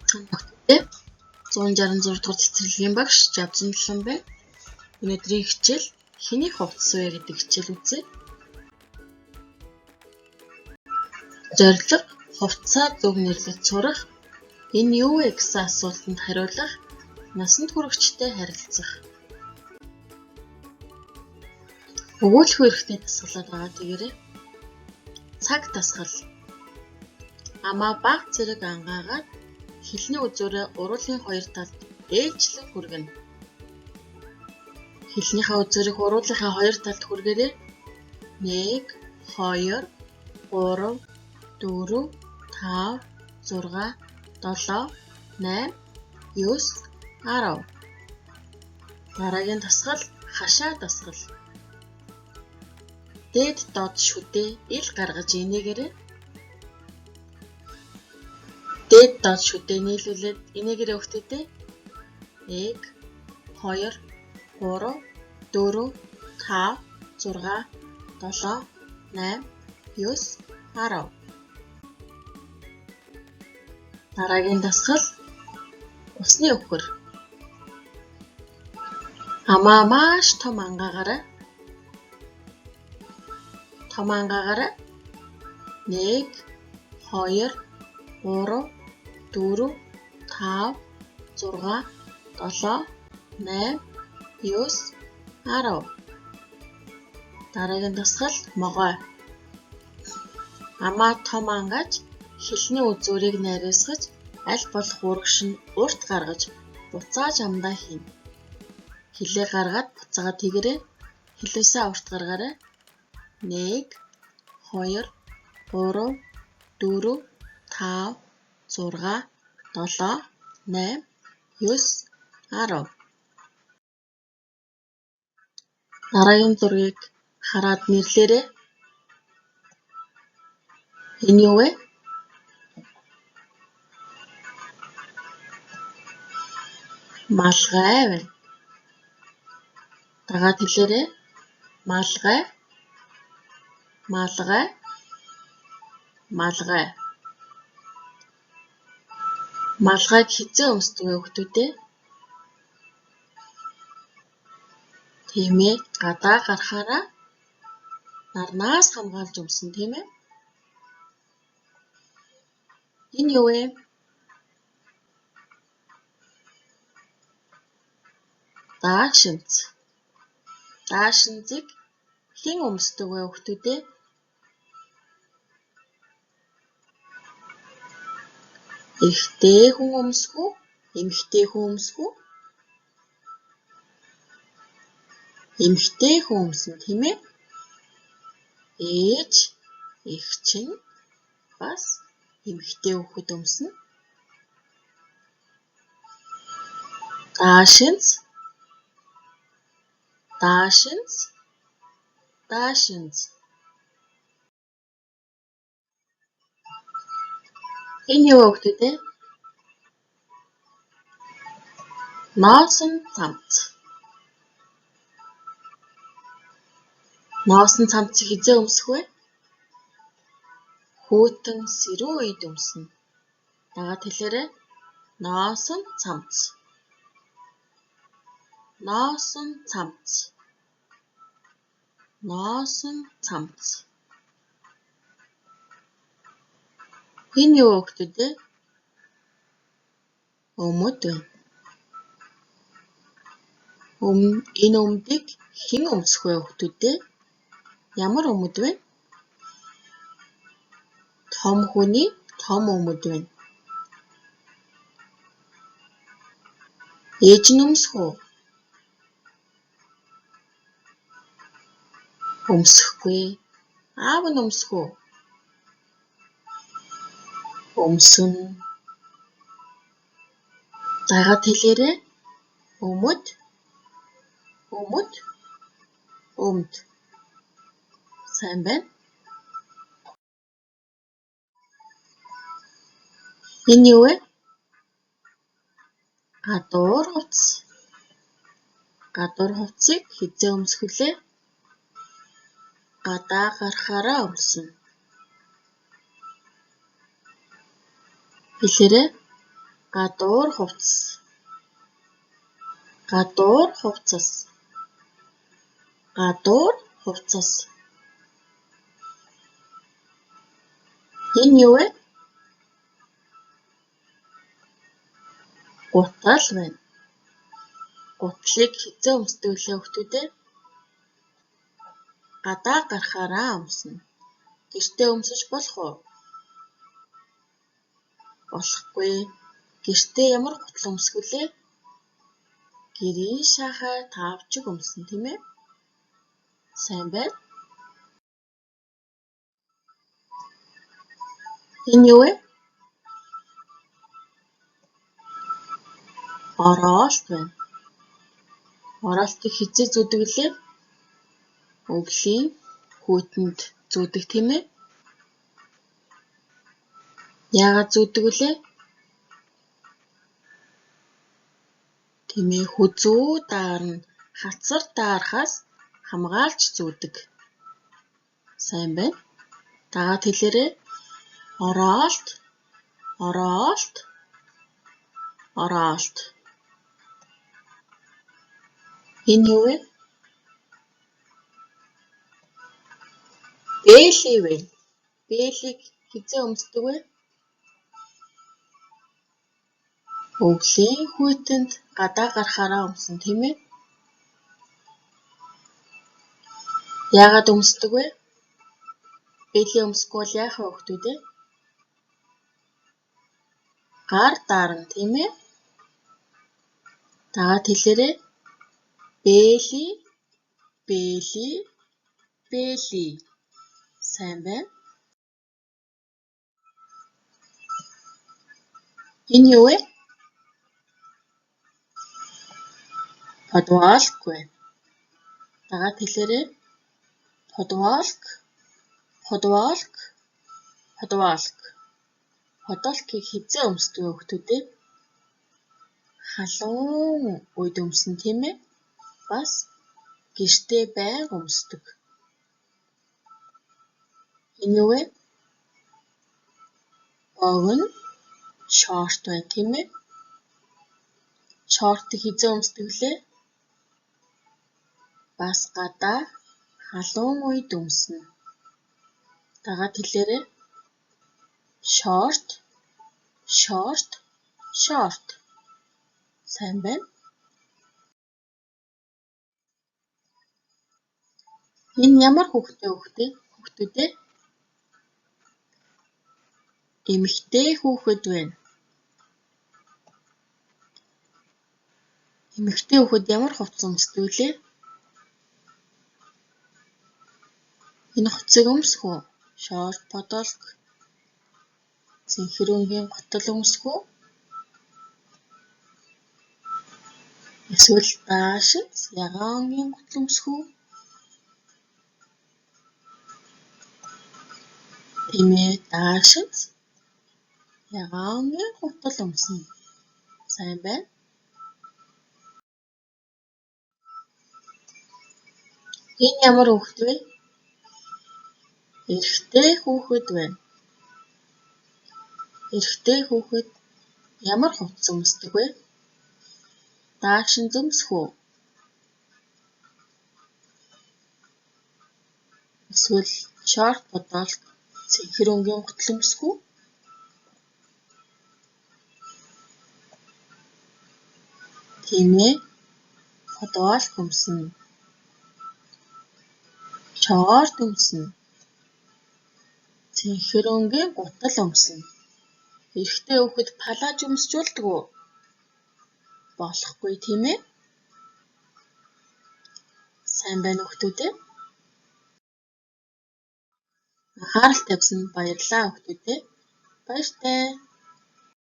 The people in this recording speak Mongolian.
Бүгдээ 166 дугаар цэцэрлэгийн багш Жавзанлан байна. Өнөөдрийн хичээл хэний хувцас вэ гэдэг хичээл үзье. Зорилго хувцасаа зөв нэрлэж сурах, энэ юу вэ гэсэн асуултанд хариулах, насанд хүрэгчтэй харилцах. Өгүүлэх хэрэгтэй дасгалаад байгаа тэгээрэй. Цаг дасгал. Амаа баг зэрэг ангаагаад хэлний үзүүрээ уруулын хоёр талд ээлжлэн хүргэнэ. Хэлнийхээ үзүүрийг уруулынхаа хоёр талд хүргээрэй. 1, 2, 3, 4, 5, 6, 7, 8, 9, 10. Дараагийн дасгал хашаа дасгал. Дээд доод шүдээ ил гаргаж инээгээрэй. Дээд доод шүдээ нийлүүлээд инээгээрэй өгтөдөө. 1, 2, 3, 4, 5, 6, 7, 8, 9, 10. Дараагийн дасгал усны өвхөр. Амаа маш том ангаагаараа 1, 2, 3, 4, 5, 6, 7, 8, 9, 10. Дараагийн дасгал могой. Амаа том ангааж хэлний үзүүрийг найруулсгаж аль болох урагш нь урт гаргаж буцааж амдаа хийнэ. Хилээ гаргаад буцаагаад тэгэрэй. Хилээсээ урт гаргаарай. 1, 2, 3, 4, 5, 6, 7, 8, 9, 10. Дараагийн зургийг хараад нэрлээрэй. Энэ юу вэ? Малгай байна. Дагаад хэлээрэй. Малгай. Малгай. Малгай. Малгайг хизээ өмсдөг вэ хүүхдүүдээ? Тийм ээ. Гадаа гарахаараа нарнаас хамгаалж өмснө, тийм ээ? Энэ юу вэ? Даашинз. Даашинзыг хэн өмсдөг вэ хүүхдүүдээ? Эхтэй хүн өмсөх үү? Эмэгтэй хүн өмсөх үү? Эмэгтэй хүн өмснө, тийм ээ? Ээж, эгчин бас эмэгтэй хүүхэд өмснө. Даашинз. Даашинз. Даашинз. Энэ юу вэ хүүхдүүдээ? Носон цамц. Носон цамцыг хизээ өмсөх вэ? Хүйтэн сэрүүн үед өмснө. Дагаад хэлээрэй. Носон цамц. Носон цамц. Носон цамц. Энэ юу вэ хүүхдүүдээ? Өмд байна. Энэ өмдийг хэн өмсөх вэ хүүхдүүдээ? Ямар өмд вэ? Том хүний том өмд байна. Ээж нь өмсөх үү? Өмсөхгүй. Аав нь өмсөх үү? Өмсөнө. Дагаад хэлээрэй. Өмд. Өмд. Өмд. Сайн байна. Энэ юу вэ? Гадуур хувцас. Гадуур хувцсыг хизээ өмсөх вүлээ? Гадаа гарахаараа өмснө. Хэлээрэй. гадуур хувцас, гадуур хувцас, гадуур хувцас. Энэ юу вэ? Гутал байна. Гутлыг хэзээ өмсдөг вэ хүүхдүүд ээ? Гадаа гарахаараа өмснө. Гэртээ өмсөж болох уу? Болохгүй. Гэртээ ямар гутал өмсөх вүлээ? Гэрийн шахаа тавжиг өмснө, тийм ээ? Сайн байна. Энэ юу вэ? Ороолт байна. Ороолтыг хэзээ зүүдэг лээ? Өглөө хүйтэнд зүүдэг, тийм ээ? Яагаад зүүдэг вүлээ? Тийм ээ, хүзүү даарна хацар даарахаас хамгаалж зүүдэг. Сайн байна. Дагаад хэлээрэй. Ороолт, ороолт, ороолт. Энэ юу вэ? Бэли вэ? Бэлийг хэзээ өмсдөг вэ? Өглөө хүйтэнд гадаа гарахаараа өмснө, тийм ээ? Яагаад өмсдөг вэ? Бэли өмсөхгүй бол яах вэ хүүхдүүд ээ? Гар дарна, тийм ээ? Дагаад хэлээрэй. Бэли, бэли, бэли. Сайн байна. Энэ юу вэ? Подвалк вэ? Дагаад хэлээрэй. Подвалк, подвалк, подвалк. Подвалкийг хэзээ өмсдөг вэ хүүхдүүд ээ? Халуун үед өмснө, тийм ээ? Бас гэртээ байнга өмсдөг. Энэ юу вэ? Богино шорт байна, тийм ээ? Шортыг хэзээ өмсдөг лээ? Бас гадаа халуун үед өмснө. Дагаад хэлээрэй. Шорт, шорт, шорт. Сайн байна. Энэ ямар хүүхдүүд ээ? Эмэгтэй хүүхэд байна. Эмэгтэй хүүхэд ямар хувцас өмсдөг вэ? Энэ хувцсыг өмсөх үү? Шорт, подолк, цэнхэр өнгийн гутал өмсөх үү? Эсвэл даашинз ягаан өнгийн гутал өмсөх үү? Тийм ээ, даашинз ягаан өнгийн гутал өмснө. Сайн байна. Энэ ямар хүүхэд вэ? Эрэгтэй хүүхэд байна. Эрэгтэй хүүхэд ямар хувцас өмсдөг вэ? Даашинз өмсөх үү? Эсвэл шорт, подолк, цэнхэр өнгийн гутал өмсөх үү? Тийм ээ. Подвалк өмснө. Шорт өмснө. Цэнхэр өнгийн гутал өмснө. Эрэгтэй хүүхэд палаж өмсч болдог уу? Болохгүй, тийм ээ? Сайн байна хүүхдүүд ээ. Анхаарал тавьсанд баярлалаа хүүхдүүд ээ. Баяртай.